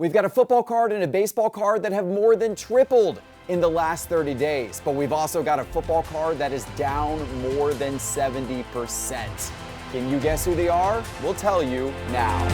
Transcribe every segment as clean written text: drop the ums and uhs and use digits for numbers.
We've got a football card and a baseball card that have more than tripled in the last 30 days. But we've also got a football card that is down more than 70%. Can you guess who they are? We'll tell you now.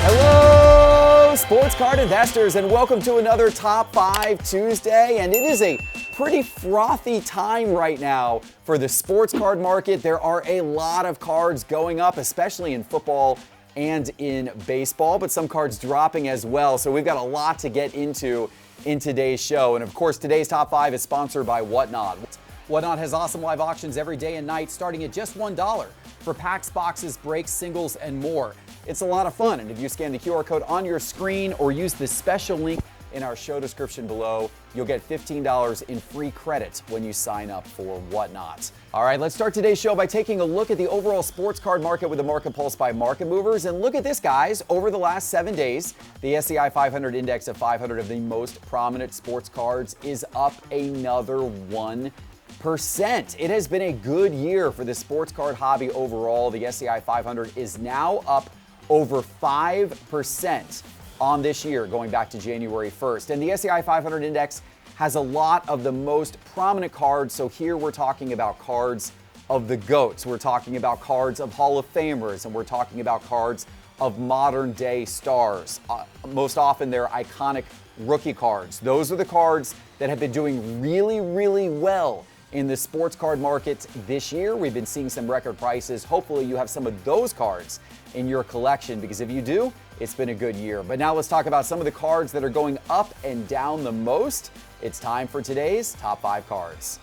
Hello, sports card investors, and welcome to another Top 5 Tuesday. And it is a pretty frothy time right now for the sports card market. There are a lot of cards going up, especially in football and in baseball, but some cards dropping as well. So we've got a lot to get into in today's show. And of course, today's Top 5 is sponsored by Whatnot. Whatnot has awesome live auctions every day and night, starting at just $1 for packs, boxes, breaks, singles, and more. It's a lot of fun, and if you scan the QR code on your screen or use the special link in our show description below, you'll get $15 in free credit when you sign up for Whatnot. All right, let's start today's show by taking a look at the overall sports card market with the Market Pulse by Market Movers. And look at this, guys. Over the last 7 days, the SCI 500 index of 500 of the most prominent sports cards is up another 1%. It has been a good year for the sports card hobby overall. The SCI 500 is now up over 5% on this year, going back to January 1st. And the SCI 500 index has a lot of the most prominent cards. So here we're talking about cards of the GOATs. We're talking about cards of Hall of Famers, and we're talking about cards of modern day stars. Most often they're iconic rookie cards. Those are the cards that have been doing really, really well in the sports card market this year. We've been seeing some record prices. Hopefully you have some of those cards in your collection, because if you do, it's been a good year. But now let's talk about some of the cards that are going up and down the most. It's time for today's Top 5 cards.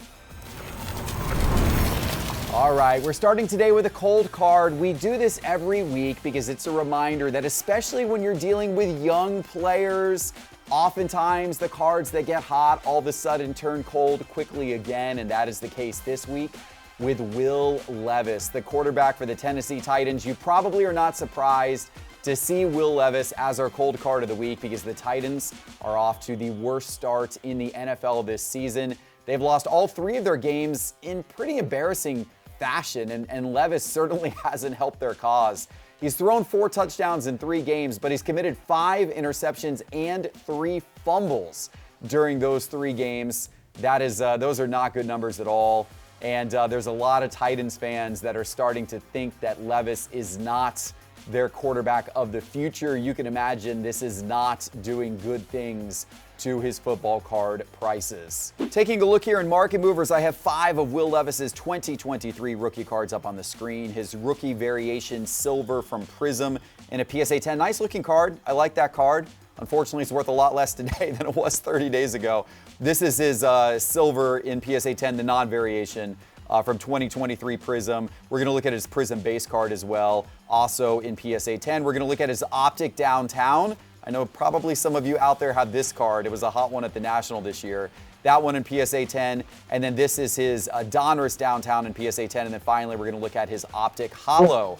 All right, we're starting today with a cold card. We do this every week because it's a reminder that especially when you're dealing with young players, oftentimes the cards that get hot all of a sudden turn cold quickly again, and that is the case this week with Will Levis, the quarterback for the Tennessee Titans. You probably are not surprised to see Will Levis as our cold card of the week because the Titans are off to the worst start in the NFL this season. They've lost all 3 of their games in pretty embarrassing fashion, and Levis certainly hasn't helped their cause. He's thrown 4 touchdowns in 3 games, but he's committed 5 interceptions and 3 fumbles during those 3 games. Those are not good numbers at all. And there's a lot of Titans fans that are starting to think that Levis is not their quarterback of the future. You can imagine this is not doing good things to his football card prices. Taking a look here in Market Movers, I have 5 of Will Levis's 2023 rookie cards up on the screen. His rookie variation silver from Prism in a PSA 10. Nice looking card. I like that card. Unfortunately, it's worth a lot less today than it was 30 days ago. This is his silver in PSA 10, the non-variation from 2023 Prism. We're going to look at his Prism base card as well, also in PSA 10. We're going to look at his Optic Downtown. I know probably some of you out there have this card. It was a hot one at the National this year. That one in PSA 10. And then this is his Donruss Downtown in PSA 10. And then finally, we're going to look at his Optic Hollow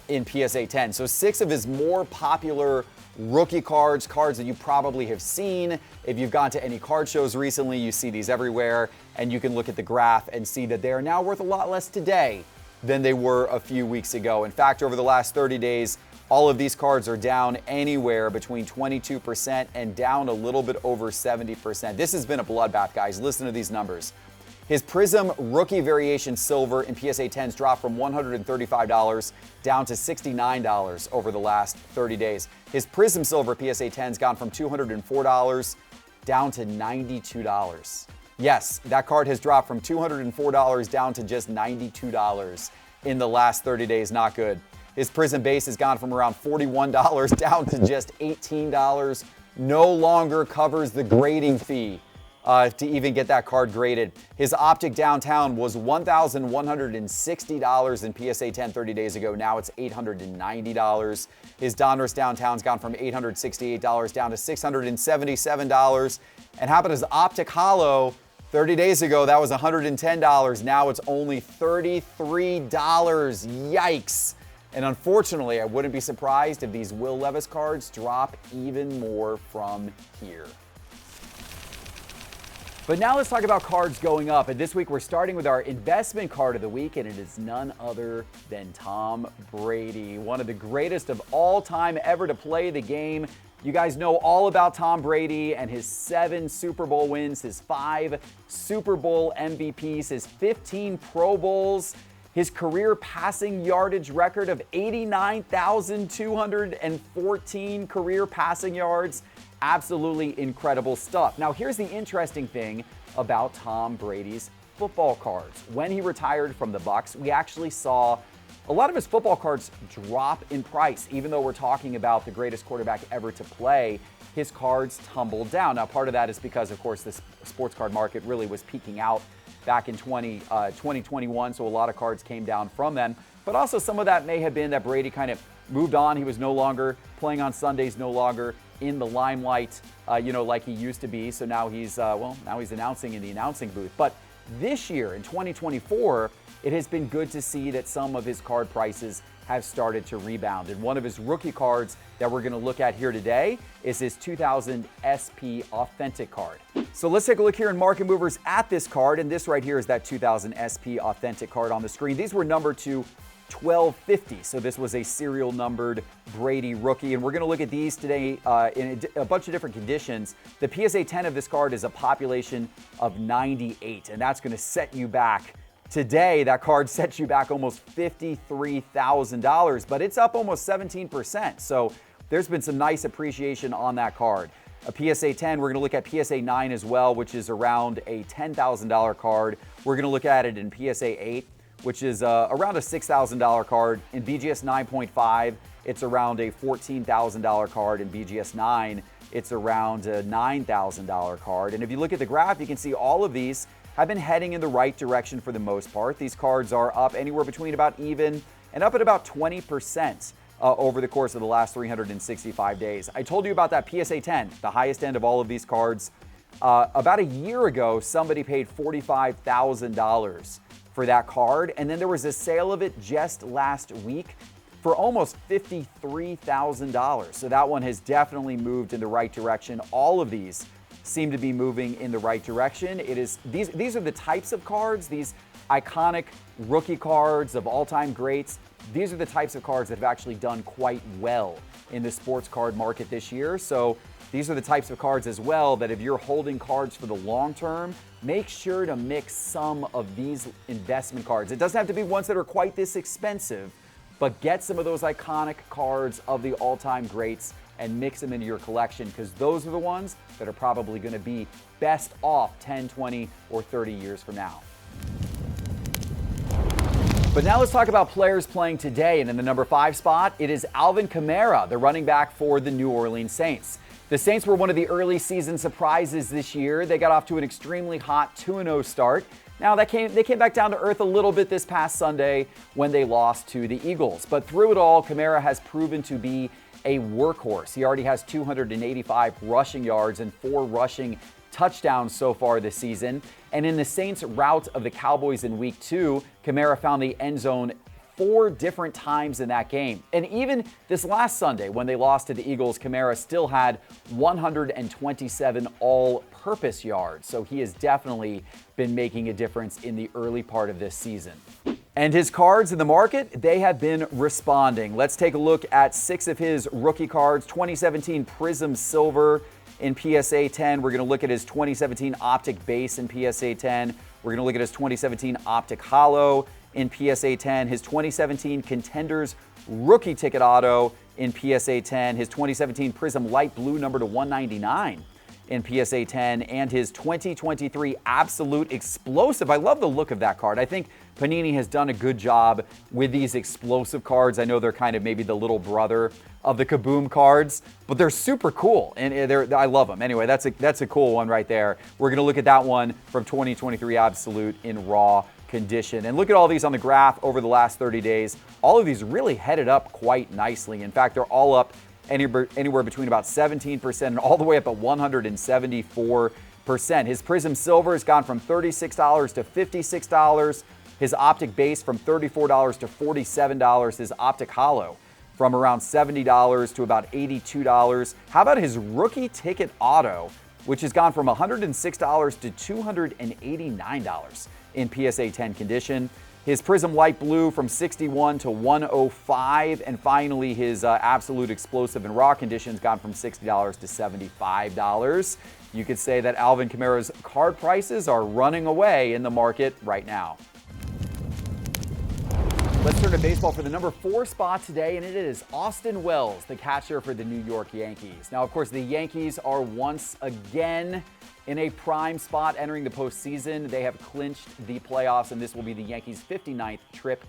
in PSA 10. So 6 of his more popular rookie cards that you probably have seen. If you've gone to any card shows recently, you see these everywhere, and you can look at the graph and see that they are now worth a lot less today than they were a few weeks ago. In fact, over the last 30 days, all of these cards are down anywhere between 22% and down a little bit over 70%. This has been a bloodbath, guys. Listen to these numbers. His Prism Rookie Variation Silver in PSA 10s dropped from $135 down to $69 over the last 30 days. His Prism Silver PSA 10s gone from $204 down to $92. Yes, that card has dropped from $204 down to just $92 in the last 30 days. Not good. His Prism base has gone from around $41 down to just $18. No longer covers the grading fee to even get that card graded. His Optic Downtown was $1,160 in PSA 10 30 days ago. Now it's $890. His Donruss Downtown's gone from $868 down to $677. And how about his Optic Hollow? 30 days ago, that was $110. Now it's only $33. Yikes. And unfortunately, I wouldn't be surprised if these Will Levis cards drop even more from here. But now let's talk about cards going up. And this week we're starting with our investment card of the week, and it is none other than Tom Brady, one of the greatest of all time ever to play the game. You guys know all about Tom Brady and his 7 Super Bowl wins, his 5 Super Bowl MVPs, his 15 Pro Bowls, his career passing yardage record of 89,214 career passing yards. Absolutely incredible stuff. Now, here's the interesting thing about Tom Brady's football cards. When he retired from the Bucs, we actually saw a lot of his football cards drop in price. Even though we're talking about the greatest quarterback ever to play, his cards tumbled down. Now, part of that is because, of course, the sports card market really was peaking out back in 2021, so a lot of cards came down from them. But also some of that may have been that Brady kind of moved on. He was no longer playing on Sundays, no longer in the limelight, like he used to be. So now he's announcing in the announcing booth. But this year, in 2024, it has been good to see that some of his card prices have started to rebound. And one of his rookie cards that we're going to look at here today is his 2000 SP Authentic card. So let's take a look here in Market Movers at this card. And this right here is that 2000 SP Authentic card on the screen. These were numbered to 1250. So this was a serial numbered Brady rookie. And we're going to look at these today in a bunch of different conditions. The PSA 10 of this card is a population of 98. And that's going to set you back. Today, that card sets you back almost $53,000, but it's up almost 17%. So there's been some nice appreciation on that card. A PSA 10, we're going to look at PSA 9 as well, which is around a $10,000 card. We're going to look at it in PSA 8, which is around a $6,000 card. In BGS 9.5, it's around a $14,000 card. In BGS 9, it's around a $9,000 card. And if you look at the graph, you can see all of these have been heading in the right direction for the most part. These cards are up anywhere between about even and up at about 20% over the course of the last 365 days. I told you about that PSA 10, the highest end of all of these cards. About a year ago, somebody paid $45,000 for that card, and then there was a sale of it just last week for almost $53,000. So that one has definitely moved in the right direction. All of these seem to be moving in the right direction. These are the types of cards, these iconic rookie cards of all-time greats. These are the types of cards that have actually done quite well in the sports card market this year. So these are the types of cards as well that if you're holding cards for the long term, make sure to mix some of these investment cards. It doesn't have to be ones that are quite this expensive, but get some of those iconic cards of the all-time greats and mix them into your collection, because those are the ones that are probably going to be best off 10, 20, or 30 years from now. But now let's talk about players playing today. And in the number 5 spot, it is Alvin Kamara, the running back for the New Orleans Saints. The Saints were one of the early season surprises this year. They got off to an extremely hot 2-0 start. Now, they came back down to earth a little bit this past Sunday when they lost to the Eagles. But through it all, Kamara has proven to be a workhorse. He already has 285 rushing yards and 4 rushing touchdowns so far this season. And in the Saints' rout of the Cowboys in Week 2, Kamara found the end zone 4 different times in that game. And even this last Sunday, when they lost to the Eagles, Kamara still had 127 all-purpose yards. So he has definitely been making a difference in the early part of this season. And his cards in the market, they have been responding. Let's take a look at 6 of his rookie cards. 2017 Prism Silver in PSA 10. We're going to look at his 2017 Optic Base in PSA 10. We're going to look at his 2017 Optic Hollow in PSA 10. His 2017 Contenders Rookie Ticket Auto in PSA 10. His 2017 Prism Light Blue number to 199 in PSA 10, and his 2023 Absolute Explosive. I love the look of that card. I think Panini has done a good job with these explosive cards. I know they're kind of maybe the little brother of the Kaboom cards, but they're super cool, and I love them. Anyway, that's a cool one right there. We're going to look at that one from 2023 Absolute in raw condition. And look at all these on the graph over the last 30 days. All of these really headed up quite nicely. In fact, they're all up anywhere between about 17% and all the way up at 174%. His Prism Silver has gone from $36 to $56. His Optic Base from $34 to $47. His Optic Hollow from around $70 to about $82. How about his Rookie Ticket Auto? which has gone from $106 to $289 in PSA 10 condition. His Prism Light Blue from 61 to 105. And finally, his Absolute Explosive in raw conditions gone from $60 to $75. You could say that Alvin Kamara's card prices are running away in the market right now. Let's turn to baseball for the number 4 spot today, and it is Austin Wells, the catcher for the New York Yankees. Now, of course, the Yankees are once again in a prime spot entering the postseason. They have clinched the playoffs, and this will be the Yankees' 59th trip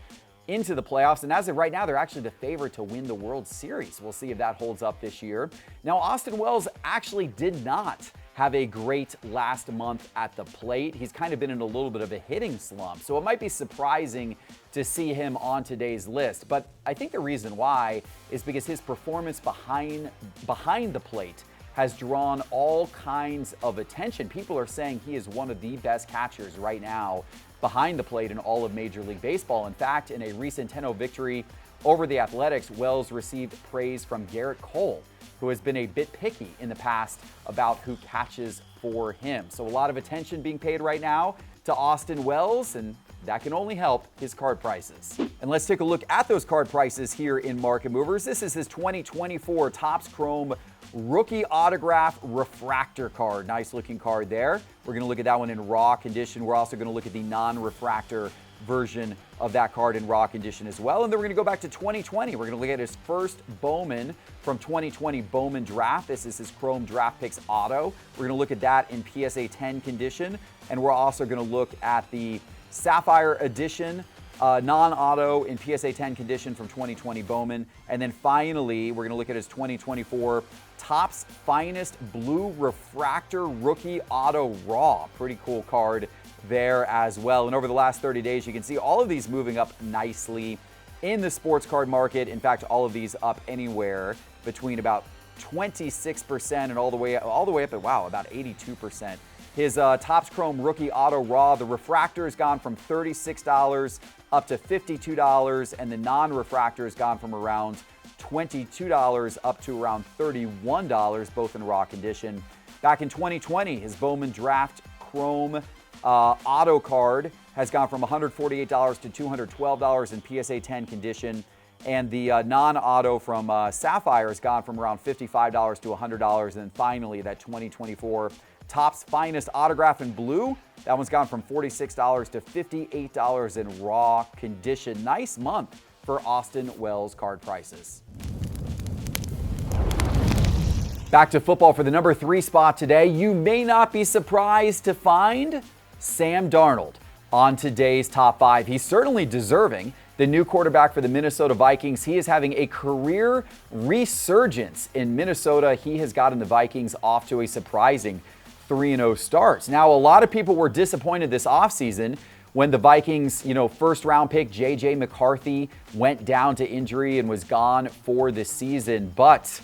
into the playoffs. And as of right now, they're actually the favorite to win the World Series. We'll see if that holds up this year. Now, Austin Wells actually did not have a great last month at the plate. He's kind of been in a little bit of a hitting slump, so it might be surprising to see him on today's list. But I think the reason why is because his performance behind the plate has drawn all kinds of attention. People are saying he is one of the best catchers right now behind the plate in all of Major League Baseball. In fact, in a recent 10-0 victory over the Athletics, Wells received praise from Garrett Cole, who has been a bit picky in the past about who catches for him. So a lot of attention being paid right now to Austin Wells, and that can only help his card prices. And let's take a look at those card prices here in Market Movers. This is his 2024 Topps Chrome Rookie Autograph Refractor card. Nice looking card there. We're going to look at that one in raw condition. We're also going to look at the non-refractor version of that card in raw condition as well. And then we're going to go back to 2020. We're going to look at his first Bowman from 2020 Bowman Draft. This is his Chrome Draft Picks Auto. We're going to look at that in PSA 10 condition. And we're also going to look at the Sapphire Edition non-auto in PSA 10 condition from 2020 Bowman. And then finally, we're going to look at his 2024 Topps Finest Blue Refractor Rookie Auto Raw. Pretty cool card there as well. And over the last 30 days, you can see all of these moving up nicely in the sports card market. In fact, all of these up anywhere between about 26% and all the way up at, wow, about 82%. His Topps Chrome Rookie Auto Raw, the refractor has gone from $36 up to $52, and the non-refractor has gone from around $22 up to around $31, both in raw condition. Back in 2020, his Bowman Draft Chrome Auto card has gone from $148 to $212 in PSA 10 condition. And the non-auto from Sapphire has gone from around $55 to $100. And then finally, that 2024 Topps Finest Autograph in Blue, that one's gone from $46 to $58 in raw condition. Nice month for Austin Wells card prices. Back to football for the number 3 spot today. You may not be surprised to find Sam Darnold on today's top 5. He's certainly deserving. The new quarterback for the Minnesota Vikings, he is having a career resurgence in Minnesota. He has gotten the Vikings off to a surprising 3-0 start. Now, a lot of people were disappointed this offseason when the Vikings, first round pick J.J. McCarthy went down to injury and was gone for the season. But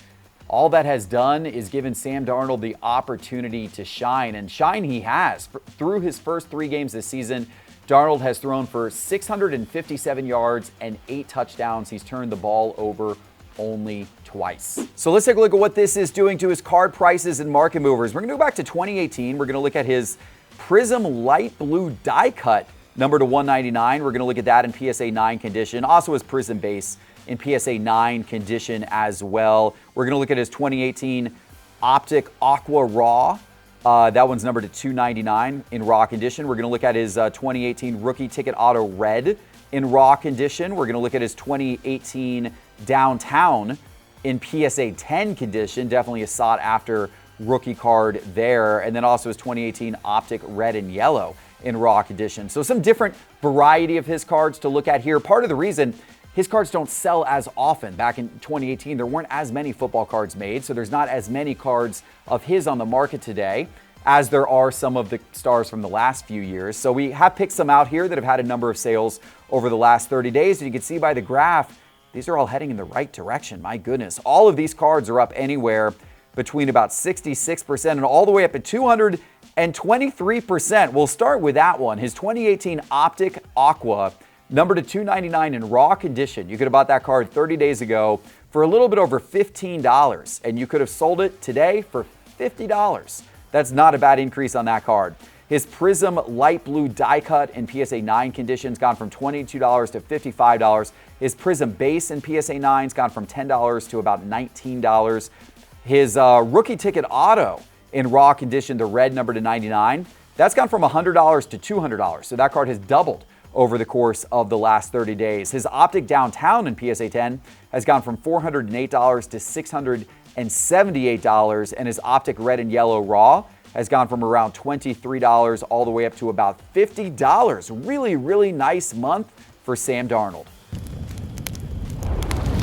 all that has done is given Sam Darnold the opportunity to shine, and shine he has. Through his first 3 games this season, Darnold has thrown for 657 yards and 8 touchdowns. He's turned the ball over only twice. So let's take a look at what this is doing to his card prices and market movers. We're going to go back to 2018. We're going to look at his Prism Light Blue die cut number to 199. We're going to look at that in PSA 9 condition. Also his Prism base in PSA 9 condition as well. We're going to look at his 2018 Optic Aqua Raw. That one's numbered to 299 in raw condition. We're going to look at his 2018 Rookie Ticket Auto Red in raw condition. We're going to look at his 2018 Downtown in PSA 10 condition. Definitely a sought-after rookie card there. And then also his 2018 Optic Red and Yellow in raw condition. So some different variety of his cards to look at here. Part of the reason his cards don't sell as often. Back in 2018, there weren't as many football cards made, so there's not as many cards of his on the market today as there are some of the stars from the last few years. So we have picked some out here that have had a number of sales over the last 30 days. And you can see by the graph, these are all heading in the right direction. My goodness. All of these cards are up anywhere between about 66% and all the way up at 223%. We'll start with that one. His 2018 Optic Aqua, numbered to 299 in raw condition. You could have bought that card 30 days ago for a little bit over $15, and you could have sold it today for $50. That's not a bad increase on that card. His Prism light blue die cut in PSA 9 conditions gone from $22 to $55. His Prism base in PSA 9's gone from $10 to about $19. His rookie ticket auto in raw condition, the red number to 99, that's gone from $100 to $200. So that card has doubled over the course of the last 30 days. His Optic Downtown in PSA 10 has gone from $408 to $678, and his Optic Red and Yellow Raw has gone from around $23 all the way up to about $50. Really, really nice month for Sam Darnold.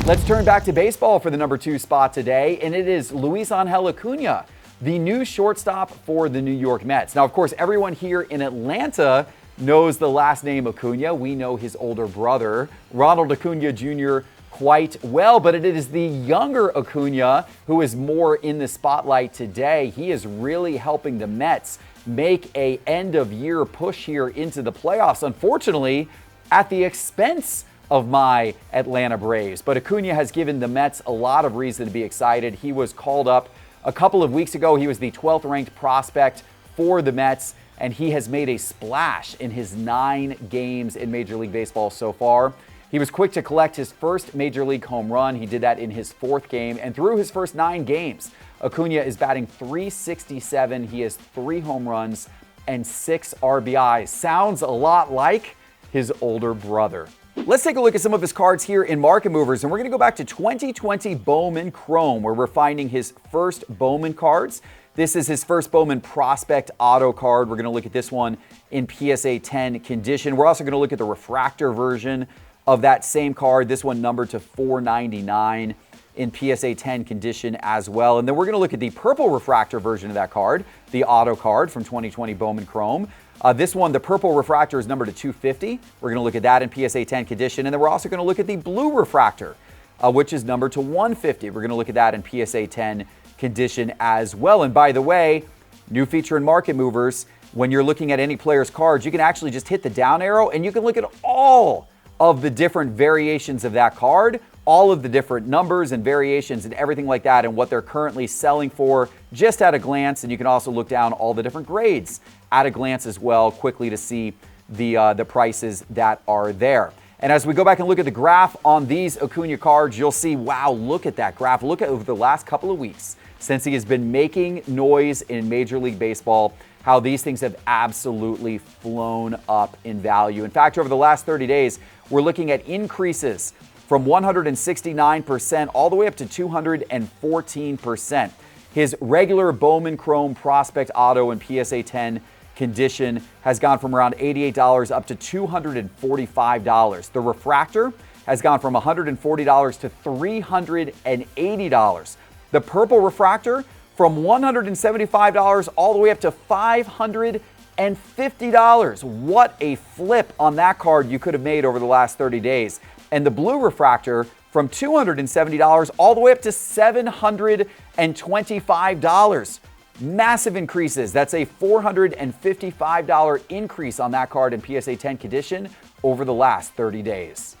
Let's turn back to baseball for the number 2 spot today, and it is Luis Angel Acuna, the new shortstop for the New York Mets. Now, of course, everyone here in Atlanta knows the last name Acuna. We know his older brother, Ronald Acuna Jr., quite well, but it is the younger Acuna who is more in the spotlight today. He is really helping the Mets make a end-of-year push here into the playoffs, unfortunately, at the expense of my Atlanta Braves. But Acuna has given the Mets a lot of reason to be excited. He was called up a couple of weeks ago. He was the 12th ranked prospect for the Mets, and he has made a splash in his 9 games in Major League Baseball so far. He was quick to collect his first Major League home run. He did that in his 4th game, and through his first 9 games, Acuna is batting .367. He has 3 home runs and 6 RBIs. Sounds a lot like his older brother. Let's take a look at some of his cards here in Market Movers, and we're going to go back to 2020 Bowman Chrome, where we're finding his first Bowman cards. This is his first Bowman Prospect Auto card. We're going to look at this one in PSA 10 condition. We're also going to look at the refractor version of that same card, this one numbered to 499 in PSA 10 condition as well. And then we're going to look at the purple refractor version of that card, the auto card from 2020 Bowman Chrome. This one, the purple refractor, is numbered to 250. We're going to look at that in PSA 10 condition. And then we're also going to look at the blue refractor, which is numbered to 150. We're going to look at that in PSA 10 condition as well. And by the way, new feature in Market Movers, when you're looking at any player's cards, you can actually just hit the down arrow and you can look at all of the different variations of that card, all of the different numbers and variations and everything like that, and what they're currently selling for just at a glance. And you can also look down all the different grades at a glance as well, quickly, to see the prices that are there. And as we go back and look at the graph on these Acuna cards, you'll see, wow, look at that graph. Look at over the last couple of weeks since he has been making noise in Major League Baseball, how these things have absolutely flown up in value. In fact, over the last 30 days, we're looking at increases from 169% all the way up to 214%. His regular Bowman Chrome Prospect Auto in PSA 10 condition has gone from around $88 up to $245. The refractor has gone from $140 to $380. The purple refractor from $175 all the way up to $550. What a flip on that card you could have made over the last 30 days. And the blue refractor from $270 all the way up to $725. Massive increases. That's a $455 increase on that card in PSA 10 condition over the last 30 days.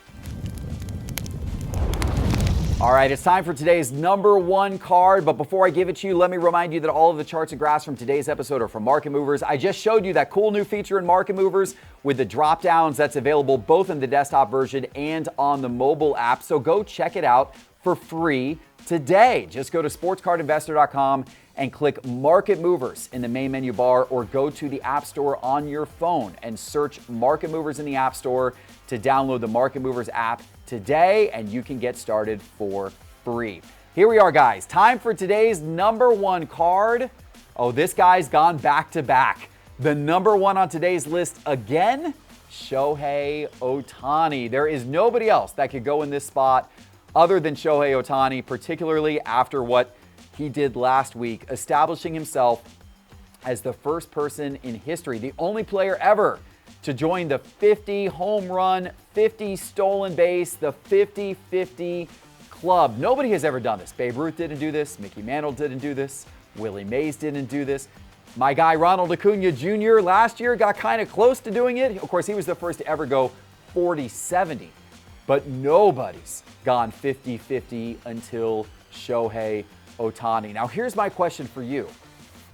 All right, it's time for today's number 1 card, but before I give it to you, let me remind you that all of the charts and graphs from today's episode are from Market Movers. I just showed you that cool new feature in Market Movers with the drop downs that's available both in the desktop version and on the mobile app, so go check it out for free today. Just go to sportscardinvestor.com and click Market Movers in the main menu bar, or go to the App Store on your phone and search Market Movers in the App Store to download the Market Movers app today, and you can get started for free. Here we are, guys. Time for today's number 1 card. Oh, this guy's gone back to back. The number 1 on today's list again, Shohei Ohtani. There is nobody else that could go in this spot other than Shohei Ohtani, particularly after what he did last week, establishing himself as the first person in history, the only player ever to join the 50 home run, 50 stolen base, the 50-50 club. Nobody has ever done this. Babe Ruth didn't do this. Mickey Mantle didn't do this. Willie Mays didn't do this. My guy Ronald Acuna Jr. last year got kind of close to doing it. Of course, he was the first to ever go 40-70. But nobody's gone 50-50 until Shohei Ohtani. Now, here's my question for you.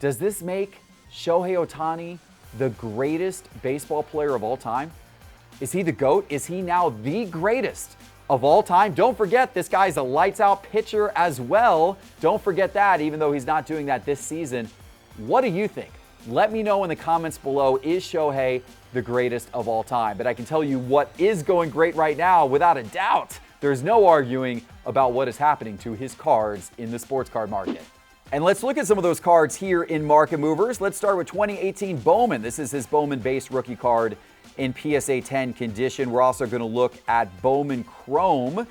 Does this make Shohei Ohtani the greatest baseball player of all time? Is he the GOAT? Is he now the greatest of all time? Don't forget, this guy's a lights-out pitcher as well. Don't forget that, even though he's not doing that this season. What do you think? Let me know in the comments below. Is Shohei the greatest of all time? But I can tell you what is going great right now, without a doubt. There's no arguing about what is happening to his cards in the sports card market. And let's look at some of those cards here in Market Movers. Let's start with 2018 Bowman. This is his Bowman base rookie card in PSA 10 condition. We're also going to look at Bowman Chrome,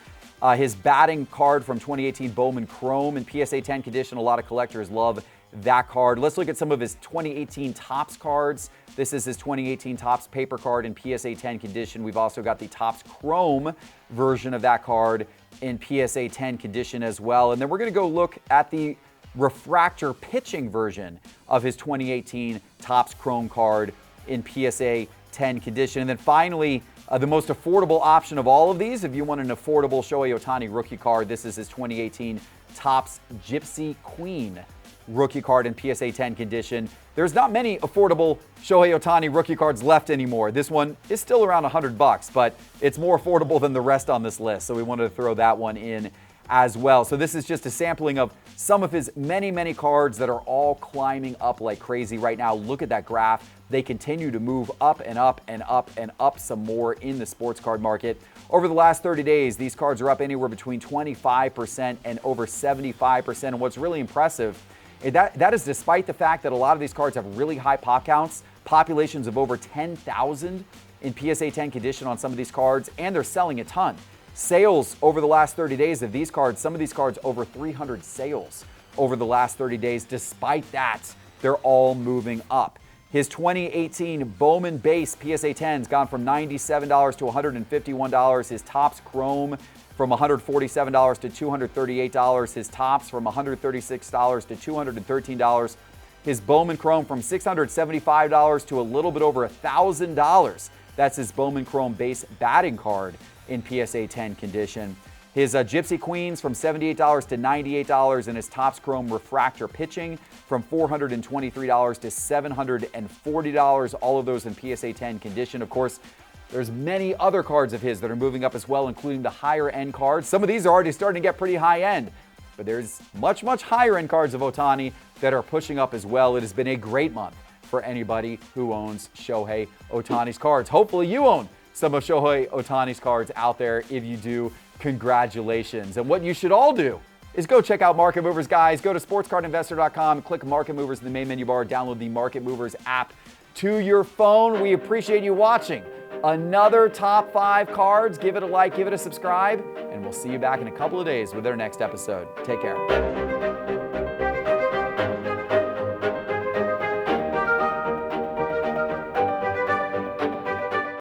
his batting card from 2018 Bowman Chrome in PSA 10 condition. A lot of collectors love that card. Let's look at some of his 2018 Topps cards. This is his 2018 Topps paper card in PSA 10 condition. We've also got the Topps Chrome version of that card in PSA 10 condition as well. And then we're going to go look at the refractor pitching version of his 2018 Topps Chrome card in PSA 10 condition. And then finally, the most affordable option of all of these, if you want an affordable Shohei Ohtani rookie card, this is his 2018 Topps Gypsy Queen rookie card in PSA 10 condition. There's not many affordable Shohei Ohtani rookie cards left anymore. This one is still around $100, but it's more affordable than the rest on this list, so we wanted to throw that one in as well. So this is just a sampling of some of his many, many cards that are all climbing up like crazy right now. Look at that graph. They continue to move up and up and up and up some more in the sports card market. Over the last 30 days, these cards are up anywhere between 25% and over 75%. And what's really impressive, that is despite the fact that a lot of these cards have really high pop counts, populations of over 10,000 in PSA 10 condition on some of these cards, and they're selling a ton. Sales over the last 30 days of these cards, some of these cards over 300 sales over the last 30 days. Despite that, they're all moving up. His 2018 Bowman base PSA 10's gone from $97 to $151. His Topps Chrome from $147 to $238. His Topps from $136 to $213. His Bowman Chrome from $675 to a little bit over $1,000. That's his Bowman Chrome base batting card in PSA 10 condition. His Gypsy Queens from $78 to $98, and his Topps Chrome refractor pitching from $423 to $740. All of those in PSA 10 condition. Of course, there's many other cards of his that are moving up as well, including the higher end cards. Some of these are already starting to get pretty high end, but there's much, much higher end cards of Ohtani that are pushing up as well. It has been a great month for anybody who owns Shohei Ohtani's cards. Hopefully you own some of Shohei Ohtani's cards out there. If you do, congratulations. And what you should all do is go check out Market Movers, guys. Go to sportscardinvestor.com, click Market Movers in the main menu bar, download the Market Movers app to your phone. We appreciate you watching another Top 5 Cards. Give it a like, give it a subscribe, and we'll see you back in a couple of days with our next episode. Take care.